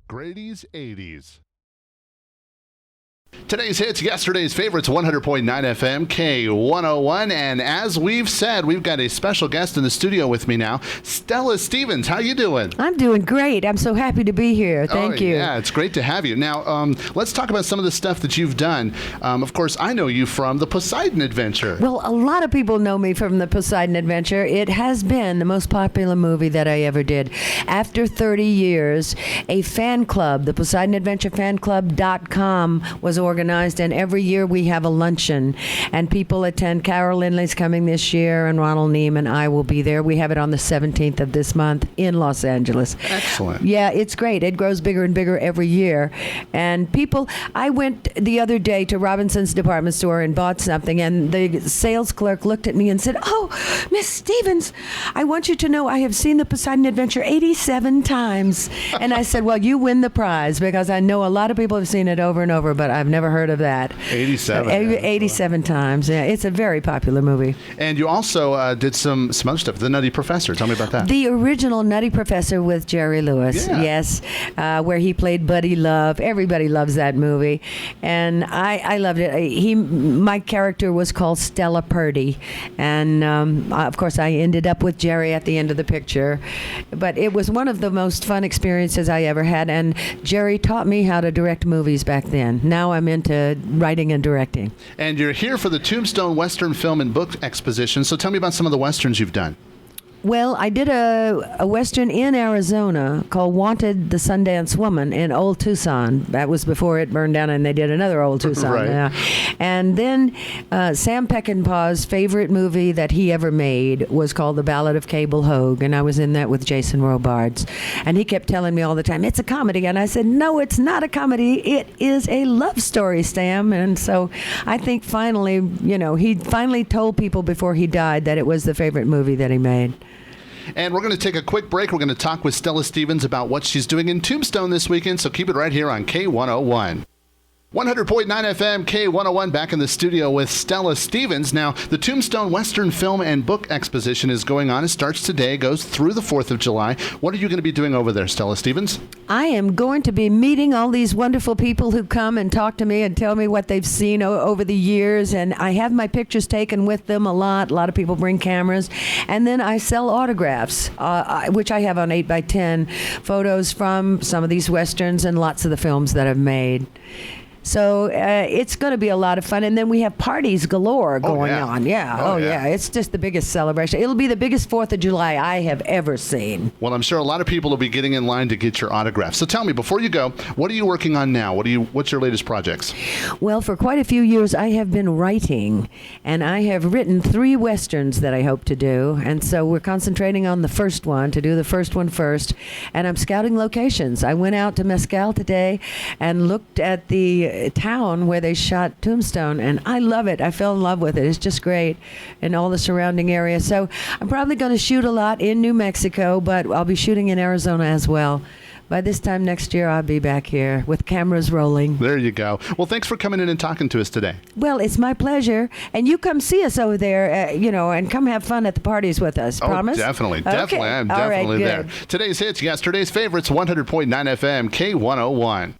Grady's 80s. Today's hits, yesterday's favorites, 100.9 FM, K101. And as we've said, we've got a special guest in the studio with me now, Stella Stevens. How you doing? I'm doing great. I'm so happy to be here. Thank you. Yeah, it's great to have you. Now, let's talk about some of the stuff that you've done. Of course, I know you from the Poseidon Adventure. Well, a lot of people know me from the Poseidon Adventure. It has been the most popular movie that I ever did. After 30 years, a fan club, the Poseidon Adventure Fan Club.com, was organized, and every year we have a luncheon, and people attend. Carol Lindley's coming this year, and Ronald Neame and I will be there. We have it on the 17th of this month in Los Angeles. Excellent. Yeah, it's great. It grows bigger and bigger every year. And people, I went the other day to Robinson's department store and bought something, and the sales clerk looked at me and said, "Oh, Miss Stevens, I want you to know I have seen the Poseidon Adventure 87 times. And I said, "Well, you win the prize," because I know a lot of people have seen it over and over, but I've never heard of that. 87. 87 times. Yeah, it's a very popular movie. And you also did some other stuff, The Nutty Professor. Tell me about that. The original Nutty Professor with Jerry Lewis. Yeah. Yes, where he played Buddy Love. Everybody loves that movie, and I loved it. My character was called Stella Purdy, and of course I ended up with Jerry at the end of the picture. But it was one of the most fun experiences I ever had, and Jerry taught me how to direct movies back then. Now I'm into writing and directing. And you're here for the Tombstone Western Film and Book Exposition, so tell me about some of the Westerns you've done. Well, I did a Western in Arizona called Wanted the Sundance Woman in Old Tucson. That was before it burned down, and they did another Old Tucson. Right. Yeah. And then Sam Peckinpah's favorite movie that he ever made was called The Ballad of Cable Hogue, and I was in that with Jason Robards. And he kept telling me all the time, "It's a comedy." And I said, "No, it's not a comedy. It is a love story, Sam." And so I think finally, he finally told people before he died that it was the favorite movie that he made. And we're going to take a quick break. We're going to talk with Stella Stevens about what she's doing in Tombstone this weekend, so keep it right here on K101. 100.9 FM, K101, back in the studio with Stella Stevens. Now, the Tombstone Western Film and Book Exposition is going on. It starts today, goes through the 4th of July. What are you going to be doing over there, Stella Stevens? I am going to be meeting all these wonderful people who come and talk to me and tell me what they've seen over the years. And I have my pictures taken with them a lot. A lot of people bring cameras. And then I sell autographs, which I have on 8x10 photos from some of these Westerns and lots of the films that I've made. So it's going to be a lot of fun. And then we have parties galore going on. Yeah. Oh, yeah. It's just the biggest celebration. It'll be the biggest 4th of July I have ever seen. Well, I'm sure a lot of people will be getting in line to get your autograph. So tell me, before you go, what are you working on now? What's your latest projects? Well, for quite a few years, I have been writing. And I have written 3 Westerns that I hope to do. And so we're concentrating on the first one, to do the first one first. And I'm scouting locations. I went out to Mescal today and looked at the town where they shot Tombstone, and I love it. I fell in love with it. It's just great, and all the surrounding area. So I'm probably going to shoot a lot in New Mexico, but I'll be shooting in Arizona as well. By this time next year, I'll be back here with cameras rolling. There you go. Well, thanks for coming in and talking to us today. Well, it's my pleasure. And you come see us over there, and come have fun at the parties with us. Promise? Oh, definitely. Okay. Definitely. I'm All right, definitely good. there. Today's hits, yesterday's favorites, 100.9 FM, K101.